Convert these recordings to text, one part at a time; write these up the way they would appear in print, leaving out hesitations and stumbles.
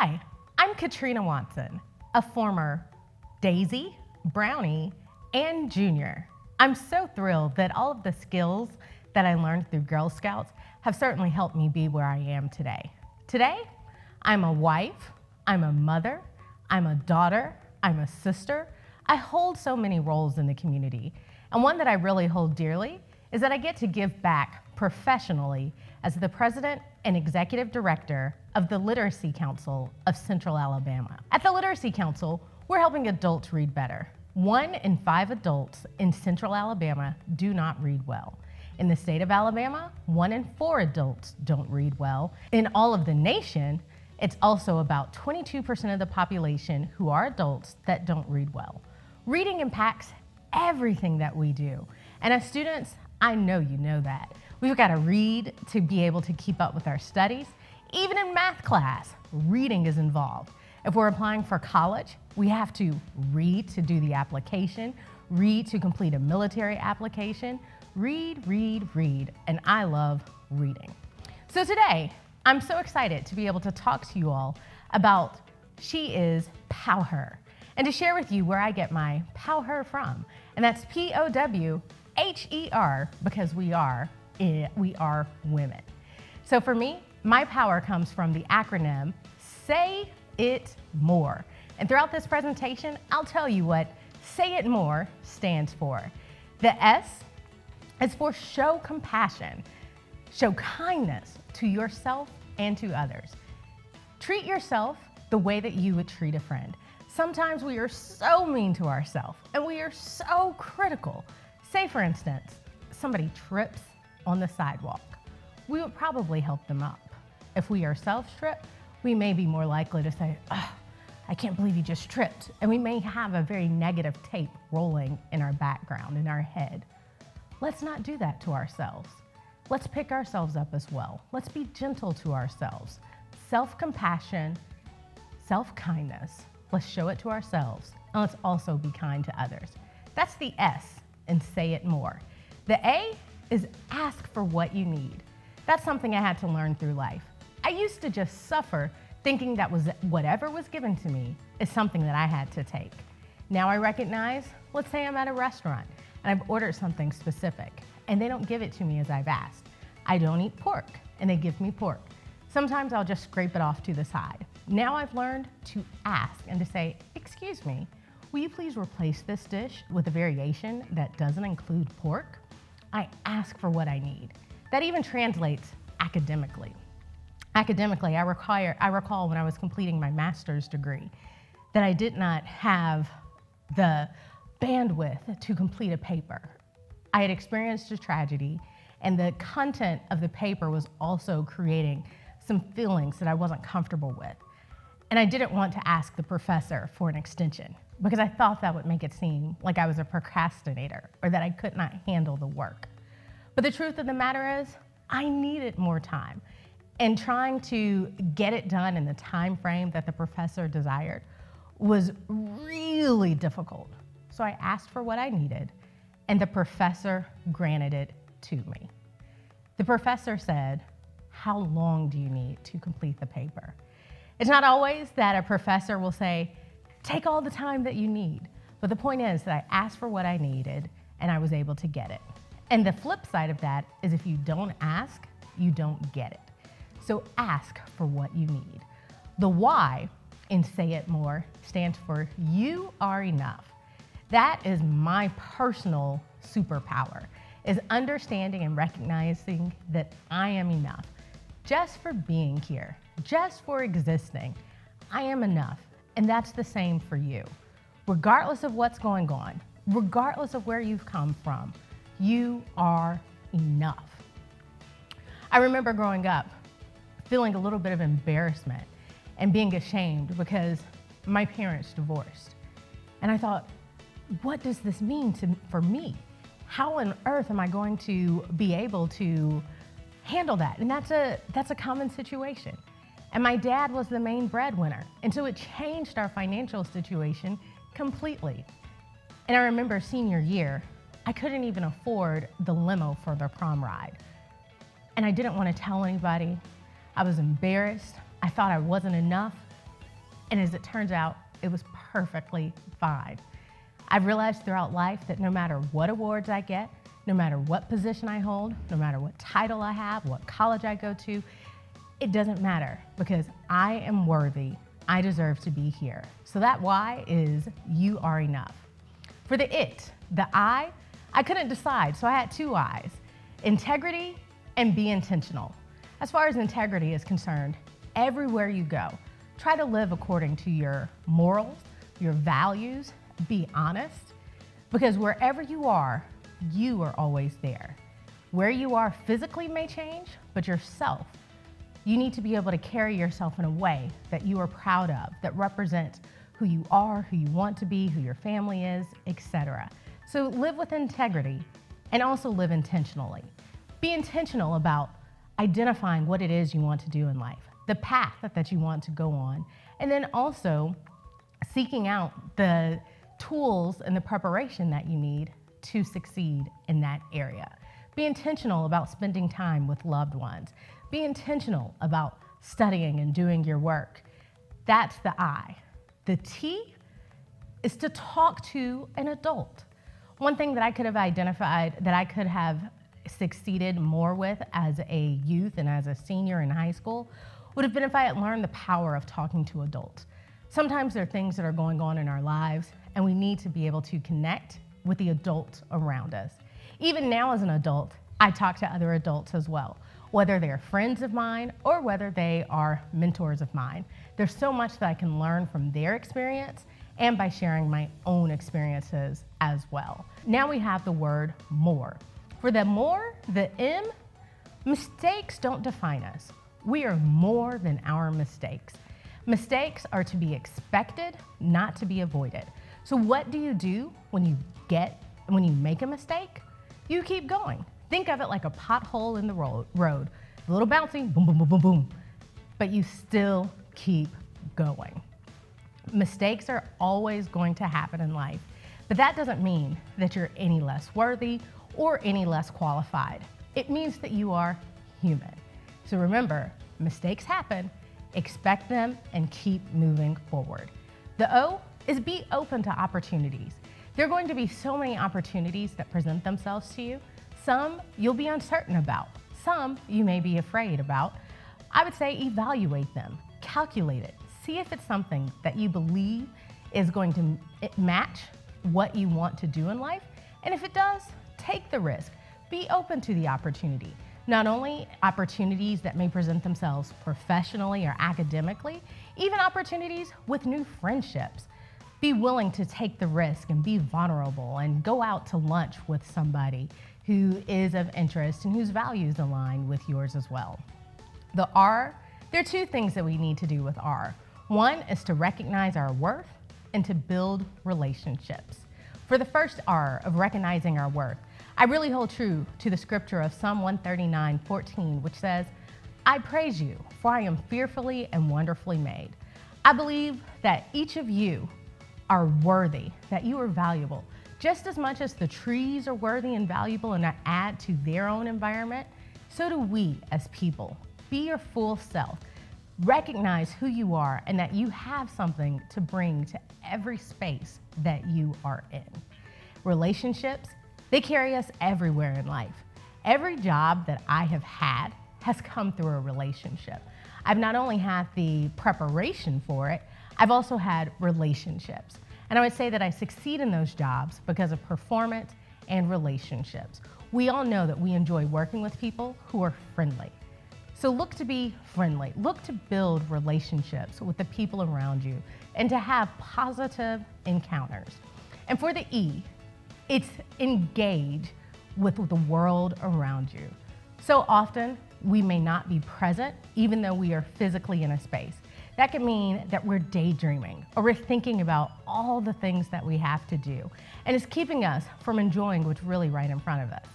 Hi, I'm Katrina Watson, a former Daisy, Brownie, and Junior. I'm so thrilled that all of the skills that I learned through Girl Scouts have certainly helped me be where I am today. Today, I'm a wife, I'm a mother, I'm a daughter, I'm a sister. I hold so many roles in the community, and one that I really hold dearly is that I get to give back professionally as the president and executive director of the Literacy Council of Central Alabama. At the Literacy Council, we're helping adults read better. 1 in 5 adults in Central Alabama do not read well. In the state of Alabama, 1 in 4 adults don't read well. In all of the nation, it's also about 22% of the population who are adults that don't read well. Reading impacts everything that we do. And as students, I know you know that. We've got to read to be able to keep up with our studies. Even in math class, reading is involved. If we're applying for college, we have to read to do the application, read to complete a military application, read, read, read, and I love reading. So today, I'm so excited to be able to talk to you all about She Is PowHer, and to share with you where I get my PowHer from, and that's POWHER, because we are women. So for me, my power comes from the acronym Say It More. And throughout this presentation, I'll tell you what Say It More stands for. The S is for show compassion, show kindness to yourself and to others. Treat yourself the way that you would treat a friend. Sometimes we are so mean to ourselves and we are so critical. Say, for instance, somebody trips on the sidewalk. We would probably help them up. If we ourselves trip, we may be more likely to say, "Oh, I can't believe you just tripped." And we may have a very negative tape rolling in our background, in our head. Let's not do that to ourselves. Let's pick ourselves up as well. Let's be gentle to ourselves. Self-compassion, self-kindness. Let's show it to ourselves, and let's also be kind to others. That's the S in Say It More. The A is ask for what you need. That's something I had to learn through life. I used to just suffer thinking that whatever was given to me is something that I had to take. Now I recognize, let's say I'm at a restaurant and I've ordered something specific and they don't give it to me as I've asked. I don't eat pork and they give me pork. Sometimes I'll just scrape it off to the side. Now I've learned to ask and to say, "Excuse me, will you please replace this dish with a variation that doesn't include pork?" I ask for what I need. That even translates academically. Academically, I recall when I was completing my master's degree that I did not have the bandwidth to complete a paper. I had experienced a tragedy, and the content of the paper was also creating some feelings that I wasn't comfortable with. And I didn't want to ask the professor for an extension because I thought that would make it seem like I was a procrastinator or that I could not handle the work. But the truth of the matter is, I needed more time. And trying to get it done in the time frame that the professor desired was really difficult. So I asked for what I needed, and the professor granted it to me. The professor said, "How long do you need to complete the paper?" It's not always that a professor will say, "Take all the time that you need." But the point is that I asked for what I needed, and I was able to get it. And the flip side of that is if you don't ask, you don't get it. So ask for what you need. The Y in Say It More stands for You Are Enough. That is my personal superpower, is understanding and recognizing that I am enough. Just for being here, just for existing, I am enough. And that's the same for you. Regardless of what's going on, regardless of where you've come from, you are enough. I remember growing up feeling a little bit of embarrassment and being ashamed because my parents divorced. And I thought, what does this mean for me? How on earth am I going to be able to handle that? And that's a common situation. And my dad was the main breadwinner. And so it changed our financial situation completely. And I remember senior year, I couldn't even afford the limo for the prom ride. And I didn't want to tell anybody. I was embarrassed. I thought I wasn't enough. And as it turns out, it was perfectly fine. I've realized throughout life that no matter what awards I get, no matter what position I hold, no matter what title I have, what college I go to, it doesn't matter because I am worthy. I deserve to be here. So that why is you are enough. For the I couldn't decide, so I had two I's, integrity and be intentional. As far as integrity is concerned, everywhere you go, try to live according to your morals, your values, be honest, because wherever you are always there. Where you are physically may change, but yourself, you need to be able to carry yourself in a way that you are proud of, that represents who you are, who you want to be, who your family is, etc. So live with integrity and also live intentionally. Be intentional about identifying what it is you want to do in life, the path that you want to go on, and then also seeking out the tools and the preparation that you need to succeed in that area. Be intentional about spending time with loved ones. Be intentional about studying and doing your work. That's the I. The T is to talk to an adult. One thing that I could have identified that I could have succeeded more with as a youth and as a senior in high school would have been if I had learned the power of talking to adults. Sometimes there are things that are going on in our lives and we need to be able to connect with the adults around us. Even now as an adult, I talk to other adults as well, whether they're friends of mine or whether they are mentors of mine. There's so much that I can learn from their experience and by sharing my own experiences as well. Now we have the word more. For the more, the M, mistakes don't define us. We are more than our mistakes. Mistakes are to be expected, not to be avoided. So what do you do when you make a mistake? You keep going. Think of it like a pothole in the road. A little bouncy, boom, boom, boom, boom, boom. But you still keep going. Mistakes are always going to happen in life, but that doesn't mean that you're any less worthy or any less qualified. It means that you are human. So remember, mistakes happen, expect them, and keep moving forward. The O is be open to opportunities. There are going to be so many opportunities that present themselves to you. Some you'll be uncertain about. Some you may be afraid about. I would say evaluate them, calculate it, see if it's something that you believe is going to match what you want to do in life. And if it does, take the risk. Be open to the opportunity. Not only opportunities that may present themselves professionally or academically, even opportunities with new friendships. Be willing to take the risk and be vulnerable and go out to lunch with somebody who is of interest and whose values align with yours as well. The R, there are two things that we need to do with R. One is to recognize our worth and to build relationships. For the first R of recognizing our worth, I really hold true to the scripture of Psalm 139:14, which says, I praise you, for I am fearfully and wonderfully made. I believe that each of you are worthy, that you are valuable. Just as much as the trees are worthy and valuable and add to their own environment, so do we as people. Be your full self. Recognize who you are and that you have something to bring to every space that you are in. Relationships, they carry us everywhere in life. Every job that I have had has come through a relationship. I've not only had the preparation for it, I've also had relationships. And I would say that I succeed in those jobs because of performance and relationships. We all know that we enjoy working with people who are friendly. So look to be friendly. Look to build relationships with the people around you and to have positive encounters. And for the E, it's engage with the world around you. So often, we may not be present even though we are physically in a space. That could mean that we're daydreaming or we're thinking about all the things that we have to do. And it's keeping us from enjoying what's really right in front of us.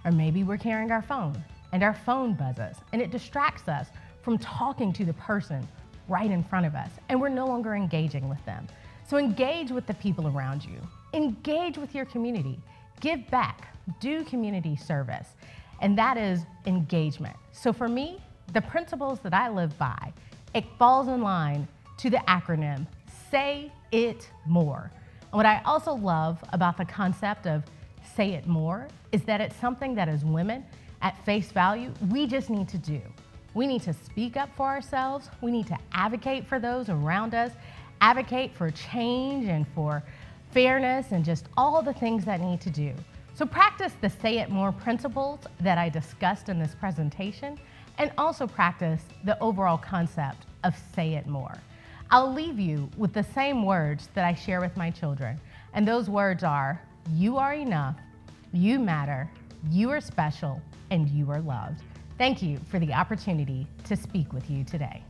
Or maybe we're carrying our phone and our phone buzzes and it distracts us from talking to the person right in front of us and we're no longer engaging with them. So engage with the people around you. Engage with your community. Give back. Do community service. And that is engagement. So for me, the principles that I live by, it falls in line to the acronym say it more. And what I also love about the concept of say it more is that it's something that as women at face value, we just need to do. We need to speak up for ourselves. We need to advocate for those around us, advocate for change and for fairness and just all the things that need to do. So practice the say it more principles that I discussed in this presentation, and also practice the overall concept of say it more. I'll leave you with the same words that I share with my children, and those words are, you are enough, you matter, you are special, and you are loved. Thank you for the opportunity to speak with you today.